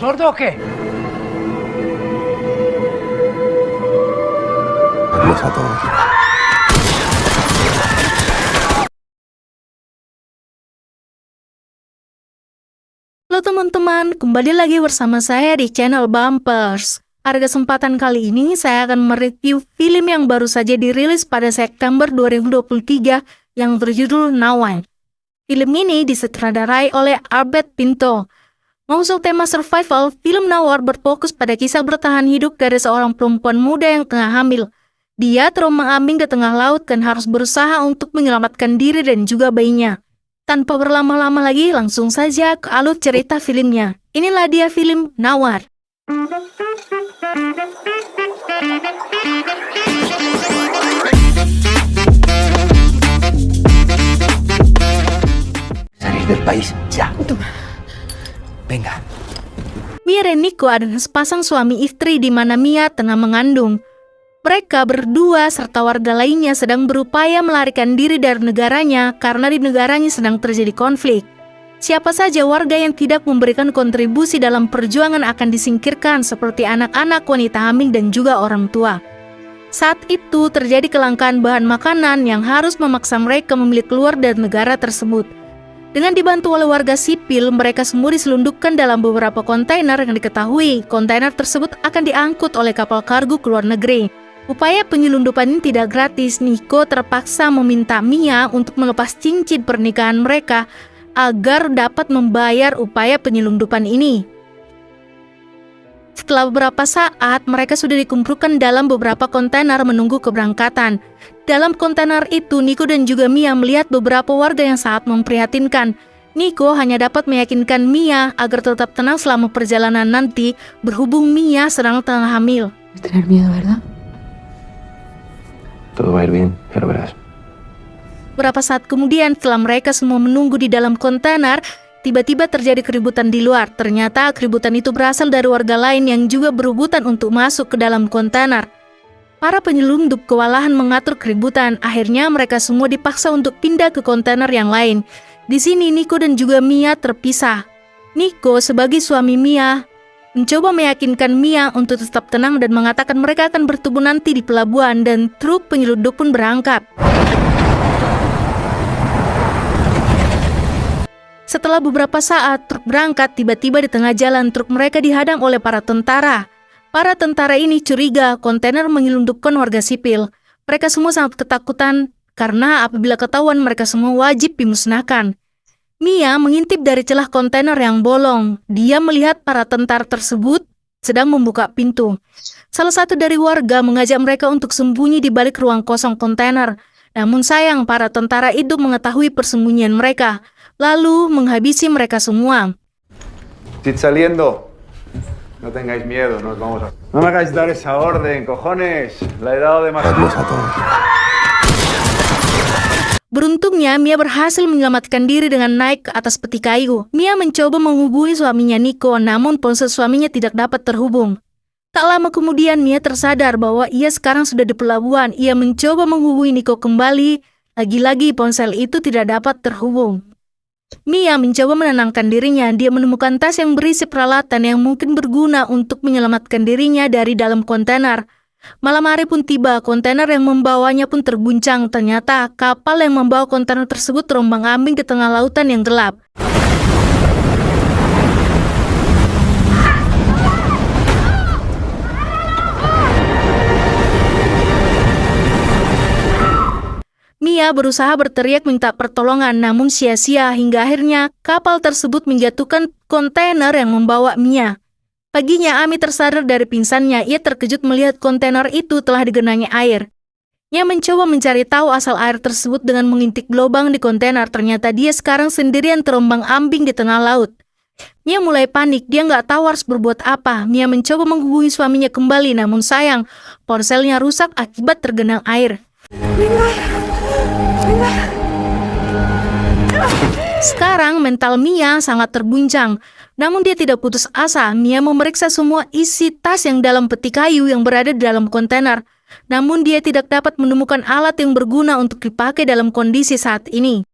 sordo o qué? Adiós a todos. Halo teman-teman, kembali lagi bersama saya di channel Bumpers. Pada kesempatan kali ini, saya akan mereview film yang baru saja dirilis pada September 2023 yang berjudul Nawar. Film ini disutradarai oleh Albert Pinto. Mengusung tema survival, film Nawar berfokus pada kisah bertahan hidup dari seorang perempuan muda yang tengah hamil. Dia terombang-ambing di tengah laut dan harus berusaha untuk menyelamatkan diri dan juga bayinya. Tanpa berlama-lama lagi, langsung saja ke alur cerita filmnya. Inilah dia film Nawar. Salir del país, ya. Venga. Mia dan Nico adalah sepasang suami istri di mana Mia tengah mengandung. Mereka berdua serta warga lainnya sedang berupaya melarikan diri dari negaranya karena di negaranya sedang terjadi konflik. Siapa saja warga yang tidak memberikan kontribusi dalam perjuangan akan disingkirkan seperti anak-anak, wanita hamil, dan juga orang tua. Saat itu terjadi kelangkaan bahan makanan yang harus memaksa mereka memilih keluar dari negara tersebut. Dengan dibantu oleh warga sipil, mereka semua diselundupkan dalam beberapa kontainer yang diketahui kontainer tersebut akan diangkut oleh kapal kargo ke luar negeri. Upaya penyelundupan ini tidak gratis. Nico terpaksa meminta Mia untuk melepas cincin pernikahan mereka agar dapat membayar upaya penyelundupan ini. Setelah beberapa saat, mereka sudah dikumpulkan dalam beberapa kontainer menunggu keberangkatan. Dalam kontainer itu, Nico dan juga Mia melihat beberapa warga yang sangat memprihatinkan. Nico hanya dapat meyakinkan Mia agar tetap tenang selama perjalanan nanti, berhubung Mia sedang tengah hamil. Tener miedo, ¿verdad? Todo va a ir bien, ya lo verás. Beberapa saat kemudian, setelah mereka semua menunggu di dalam kontainer, tiba-tiba terjadi keributan di luar. Ternyata keributan itu berasal dari warga lain yang juga berebutan untuk masuk ke dalam kontainer. Para penyelundup kewalahan mengatur keributan. Akhirnya mereka semua dipaksa untuk pindah ke kontainer yang lain. Di sini Nico dan juga Mia terpisah. Nico sebagai suami Mia mencoba meyakinkan Mia untuk tetap tenang dan mengatakan mereka akan bertemu nanti di pelabuhan dan truk penyelundup pun berangkat. Setelah beberapa saat truk berangkat, tiba-tiba di tengah jalan truk mereka dihadang oleh para tentara. Para tentara ini curiga kontainer menyelundupkan warga sipil. Mereka semua sangat ketakutan karena apabila ketahuan mereka semua wajib dimusnahkan. Mia mengintip dari celah kontainer yang bolong. Dia melihat para tentara tersebut sedang membuka pintu. Salah satu dari warga mengajak mereka untuk sembunyi di balik ruang kosong kontainer. Namun sayang, para tentara itu mengetahui persembunyian mereka, lalu menghabisi mereka semua. Sid saliendo. No tengáis miedo, nos vamos a... No me hagáis dar esa orden, cojones. La he dado demasiado. Adiós a todos. Beruntungnya, Mia berhasil menyelamatkan diri dengan naik ke atas peti kayu. Mia mencoba menghubungi suaminya Nico, namun ponsel suaminya tidak dapat terhubung. Tak lama kemudian, Mia tersadar bahwa ia sekarang sudah di pelabuhan. Ia mencoba menghubungi Nico kembali. Lagi-lagi ponsel itu tidak dapat terhubung. Mia mencoba menenangkan dirinya. Dia menemukan tas yang berisi peralatan yang mungkin berguna untuk menyelamatkan dirinya dari dalam kontainer. Malam hari pun tiba, kontainer yang membawanya pun terguncang. Ternyata kapal yang membawa kontainer tersebut terombang-ambing di tengah lautan yang gelap. Mia berusaha berteriak minta pertolongan, namun sia-sia hingga akhirnya kapal tersebut menjatuhkan kontainer yang membawa Mia. Paginya, Ami tersadar dari pingsannya. Ia terkejut melihat kontainer itu telah digenangi air. Ia mencoba mencari tahu asal air tersebut dengan mengintip lubang di kontainer. Ternyata dia sekarang sendirian terombang-ambing di tengah laut. Mia mulai panik, dia nggak tahu harus berbuat apa. Mia mencoba menghubungi suaminya kembali, namun sayang, ponselnya rusak akibat tergenang air. Sekarang mental Mia sangat terguncang. Namun dia tidak putus asa. Mia memeriksa semua isi tas yang dalam peti kayu yang berada di dalam kontainer. Namun dia tidak dapat menemukan alat yang berguna untuk dipakai dalam kondisi saat ini.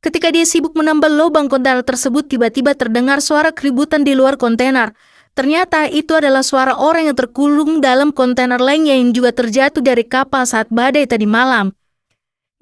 Ketika dia sibuk menambal lubang kontainer tersebut, tiba-tiba terdengar suara keributan di luar kontainer. Ternyata itu adalah suara orang yang terkulung dalam kontainer lainnya yang juga terjatuh dari kapal saat badai tadi malam.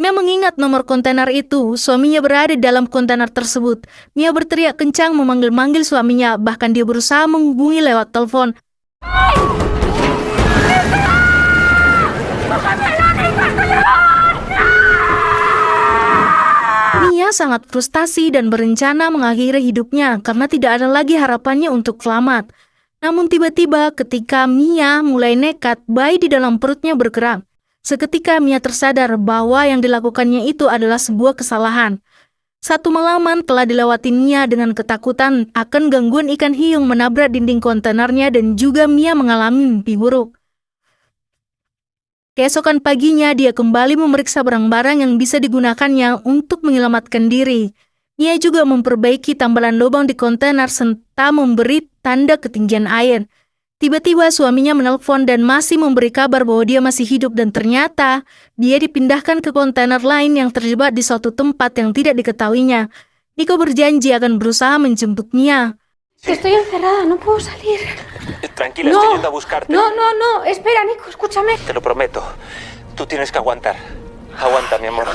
Mia mengingat nomor kontainer itu, suaminya berada di dalam kontainer tersebut. Mia berteriak kencang memanggil-manggil suaminya, bahkan dia berusaha menghubungi lewat telepon. Mia sangat frustasi dan berencana mengakhiri hidupnya karena tidak ada lagi harapannya untuk selamat. Namun tiba-tiba ketika Mia mulai nekat, bayi di dalam perutnya bergerak. Seketika Mia tersadar bahwa yang dilakukannya itu adalah sebuah kesalahan. Satu malaman telah dilewati Mia dengan ketakutan akan gangguan ikan hiung menabrak dinding kontainernya dan juga Mia mengalami mimpi buruk. Keesokan paginya dia kembali memeriksa barang-barang yang bisa digunakannya untuk menyelamatkan diri. Mia juga memperbaiki tambalan lubang di kontainer serta memberi tanda ketinggian air. Tiba-tiba suaminya menelpon dan masih memberi kabar bahwa dia masih hidup dan ternyata dia dipindahkan ke kontainer lain yang terjebak di suatu tempat yang tidak diketahuinya. Nico berjanji akan berusaha menjemput Mia. Estoy encerrada, no puedo salir. Tranquila, estoy yendo a buscarte. No, espera, Nico, escúchame. Te lo prometo. Tú tienes que aguantar. Aguanta, mi amor.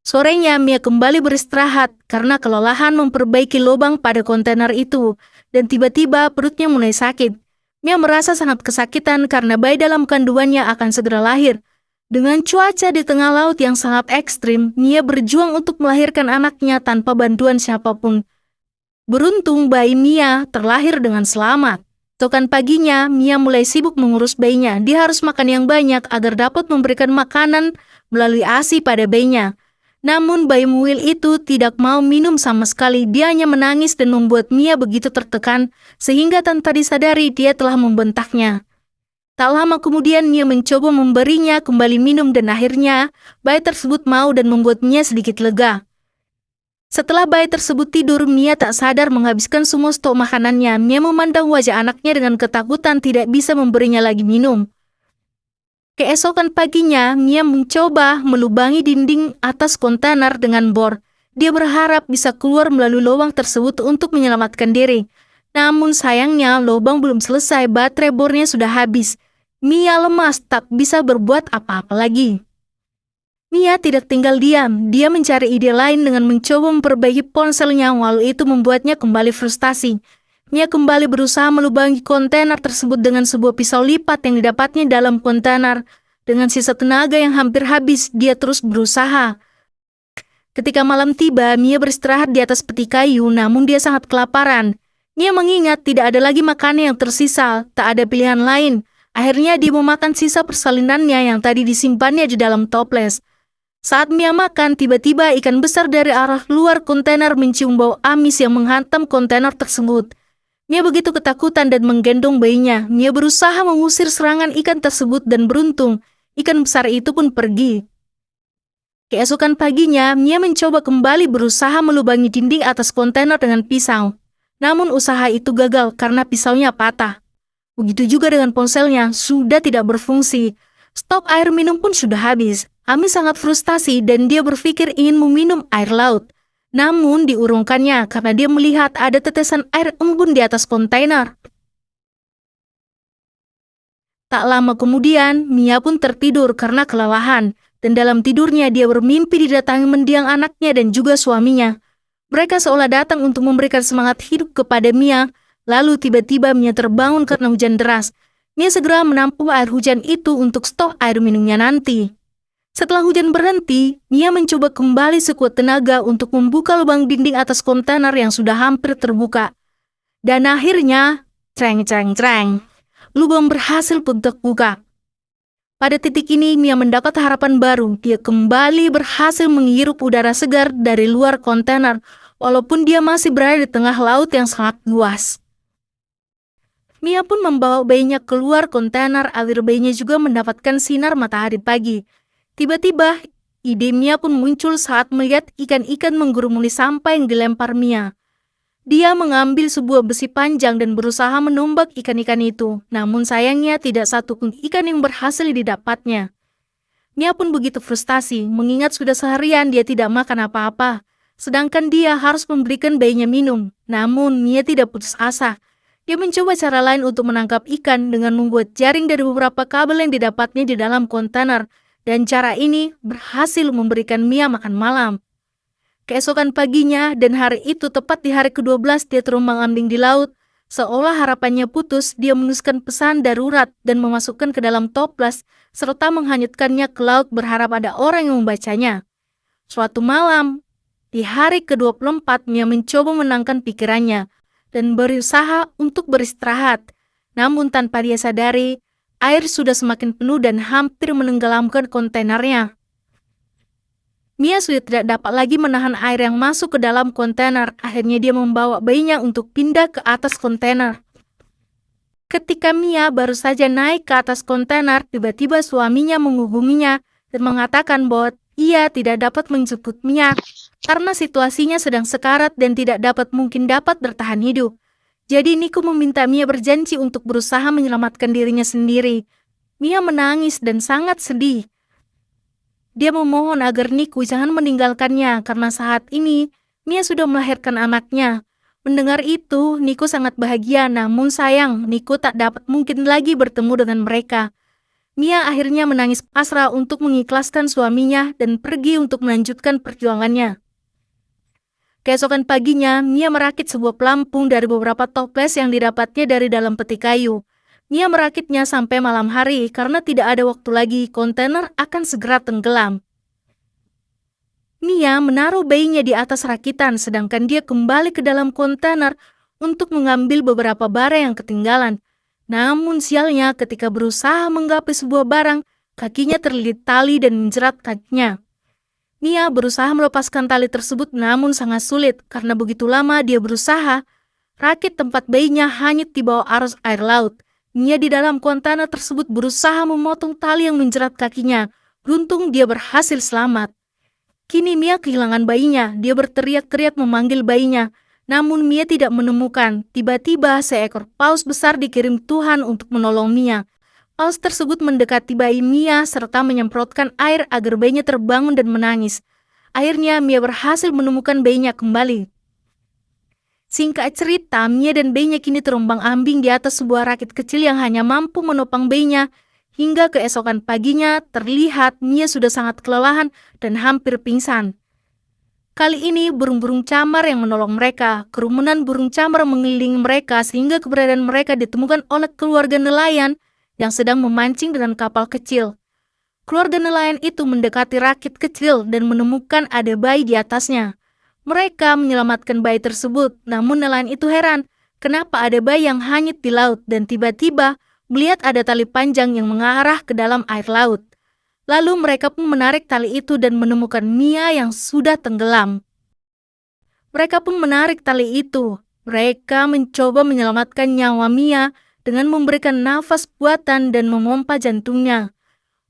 Sorenya Mia kembali beristirahat karena kelelahan memperbaiki lubang pada kontainer itu dan tiba-tiba perutnya mulai sakit. Mia merasa sangat kesakitan karena bayi dalam kandungannya akan segera lahir. Dengan cuaca di tengah laut yang sangat ekstrim, Mia berjuang untuk melahirkan anaknya tanpa bantuan siapapun. Beruntung bayi Mia terlahir dengan selamat. Keesokan paginya, Mia mulai sibuk mengurus bayinya. Dia harus makan yang banyak agar dapat memberikan makanan melalui ASI pada bayinya. Namun bayi mungil itu tidak mau minum sama sekali. Dia hanya menangis dan membuat Mia begitu tertekan sehingga tanpa disadari dia telah membentaknya. Tak lama kemudian Mia mencoba memberinya kembali minum dan akhirnya bayi tersebut mau dan membuat Mia sedikit lega. Setelah bayi tersebut tidur, Mia tak sadar menghabiskan semua stok makanannya. Mia memandang wajah anaknya dengan ketakutan tidak bisa memberinya lagi minum. Keesokan paginya, Mia mencoba melubangi dinding atas kontainer dengan bor. Dia berharap bisa keluar melalui lubang tersebut untuk menyelamatkan diri. Namun sayangnya, lubang belum selesai, baterai bornya sudah habis. Mia lemas, tak bisa berbuat apa-apa lagi. Mia tidak tinggal diam, dia mencari ide lain dengan mencoba memperbaiki ponselnya, walau itu membuatnya kembali frustasi. Mia kembali berusaha melubangi kontainer tersebut dengan sebuah pisau lipat yang didapatnya dalam kontainer. Dengan sisa tenaga yang hampir habis, dia terus berusaha. Ketika malam tiba, Mia beristirahat di atas peti kayu, namun dia sangat kelaparan. Mia mengingat tidak ada lagi makanan yang tersisa, tak ada pilihan lain. Akhirnya dia memakan sisa persalinannya yang tadi disimpannya di dalam toples. Saat Mia makan, tiba-tiba ikan besar dari arah luar kontainer mencium bau amis yang menghantam kontainer tersebut. Mia begitu ketakutan dan menggendong bayinya. Mia berusaha mengusir serangan ikan tersebut dan beruntung, ikan besar itu pun pergi. Keesokan paginya, Mia mencoba kembali berusaha melubangi dinding atas kontainer dengan pisau. Namun usaha itu gagal karena pisaunya patah. Begitu juga dengan ponselnya, sudah tidak berfungsi. Stok air minum pun sudah habis. Ami sangat frustasi dan dia berpikir ingin meminum air laut. Namun diurungkannya karena dia melihat ada tetesan air embun di atas kontainer. Tak lama kemudian, Mia pun tertidur karena kelelahan. Dan dalam tidurnya dia bermimpi didatangi mendiang anaknya dan juga suaminya. Mereka seolah datang untuk memberikan semangat hidup kepada Mia. Lalu tiba-tiba Mia terbangun karena hujan deras. Mia segera menampung air hujan itu untuk stok air minumnya nanti. Setelah hujan berhenti, Mia mencoba kembali sekuat tenaga untuk membuka lubang dinding atas kontainer yang sudah hampir terbuka. Dan akhirnya, creng, lubang berhasil pun terbuka. Pada titik ini, Mia mendapat harapan baru. Dia kembali berhasil menghirup udara segar dari luar kontainer, walaupun dia masih berada di tengah laut yang sangat luas. Mia pun membawa bayinya keluar kontainer agar bayinya juga mendapatkan sinar matahari pagi. Tiba-tiba, ide Mia pun muncul saat melihat ikan-ikan menggerumuni sampah yang dilempar Mia. Dia mengambil sebuah besi panjang dan berusaha menombak ikan-ikan itu, namun sayangnya tidak satu pun ikan yang berhasil didapatnya. Mia pun begitu frustasi, mengingat sudah seharian dia tidak makan apa-apa. sedangkan dia harus memberikan bayinya minum. Namun, Mia tidak putus asa. Dia mencoba cara lain untuk menangkap ikan dengan membuat jaring dari beberapa kabel yang didapatnya di dalam kontainer, dan cara ini berhasil memberikan Mia makan malam. Keesokan paginya, dan hari itu tepat di hari ke-12 dia terombang-ambing di laut, seolah harapannya putus, dia menuliskan pesan darurat dan memasukkan ke dalam toples, serta menghanyutkannya ke laut berharap ada orang yang membacanya. Suatu malam, di hari ke-24, Mia mencoba menenangkan pikirannya dan berusaha untuk beristirahat. Namun tanpa dia sadari, air sudah semakin penuh dan hampir menenggelamkan kontainernya. Mia sudah tidak dapat lagi menahan air yang masuk ke dalam kontainer. Akhirnya dia membawa bayinya untuk pindah ke atas kontainer. Ketika Mia baru saja naik ke atas kontainer, tiba-tiba suaminya menghubunginya dan mengatakan bahwa ia tidak dapat menjemput Mia karena situasinya sedang sekarat dan tidak mungkin dapat bertahan hidup. Jadi Nico meminta Mia berjanji untuk berusaha menyelamatkan dirinya sendiri. Mia menangis dan sangat sedih. Dia memohon agar Nico jangan meninggalkannya karena saat ini Mia sudah melahirkan anaknya. Mendengar itu, Nico sangat bahagia, namun sayang, Nico tak dapat mungkin lagi bertemu dengan mereka. Mia akhirnya menangis pasrah untuk mengikhlaskan suaminya dan pergi untuk melanjutkan perjuangannya. Keesokan paginya, Mia merakit sebuah pelampung dari beberapa toples yang didapatnya dari dalam peti kayu. Mia merakitnya sampai malam hari karena tidak ada waktu lagi, kontainer akan segera tenggelam. Mia menaruh bayinya di atas rakitan, sedangkan dia kembali ke dalam kontainer untuk mengambil beberapa barang yang ketinggalan. Namun sialnya ketika berusaha menggapai sebuah barang, kakinya terlilit tali dan menjerat kakinya. Mia berusaha melepaskan tali tersebut namun sangat sulit karena begitu lama dia berusaha. Rakit tempat bayinya hanyut di bawah arus air laut. Mia di dalam kontainer tersebut berusaha memotong tali yang menjerat kakinya. Beruntung dia berhasil selamat. Kini Mia kehilangan bayinya. Dia berteriak-teriak memanggil bayinya. Namun Mia tidak menemukan. Tiba-tiba seekor paus besar dikirim Tuhan untuk menolong Mia. Paus tersebut mendekati bayi Mia serta menyemprotkan air agar bayinya terbangun dan menangis. Akhirnya Mia berhasil menemukan bayinya kembali. Singkat cerita, Mia dan bayinya kini terombang-ambing di atas sebuah rakit kecil yang hanya mampu menopang bayinya. Hingga keesokan paginya terlihat Mia sudah sangat kelelahan dan hampir pingsan. Kali ini burung-burung camar yang menolong mereka. Kerumunan burung camar mengelilingi mereka sehingga keberadaan mereka ditemukan oleh keluarga nelayan yang sedang memancing dengan kapal kecil. Keluarga nelayan itu mendekati rakit kecil dan menemukan ada bayi di atasnya. Mereka menyelamatkan bayi tersebut, namun nelayan itu heran kenapa ada bayi yang hanyut di laut dan tiba-tiba melihat ada tali panjang yang mengarah ke dalam air laut. Lalu mereka pun menarik tali itu dan menemukan Mia yang sudah tenggelam. Mereka pun menarik tali itu. Mereka mencoba menyelamatkan nyawa Mia dengan memberikan nafas buatan dan memompa jantungnya.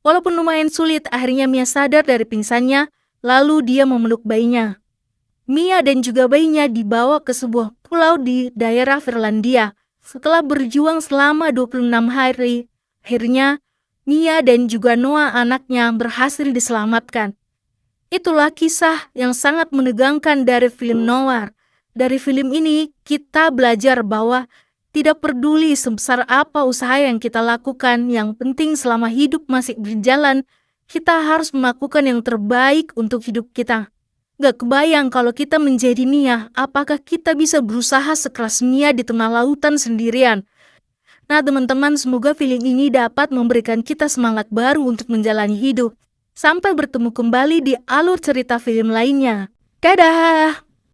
Walaupun lumayan sulit, akhirnya Mia sadar dari pingsannya, lalu dia memeluk bayinya. Mia dan juga bayinya dibawa ke sebuah pulau di daerah Finlandia. Setelah berjuang selama 26 hari, akhirnya Mia dan juga Noah anaknya berhasil diselamatkan. Itulah kisah yang sangat menegangkan dari film noir. Dari film ini, kita belajar bahwa tidak peduli sebesar apa usaha yang kita lakukan, yang penting selama hidup masih berjalan, kita harus melakukan yang terbaik untuk hidup kita. Gak kebayang kalau kita menjadi Mia, apakah kita bisa berusaha sekeras Mia di tengah lautan sendirian? Nah teman-teman, semoga film ini dapat memberikan kita semangat baru untuk menjalani hidup. Sampai bertemu kembali di alur cerita film lainnya. Dadah!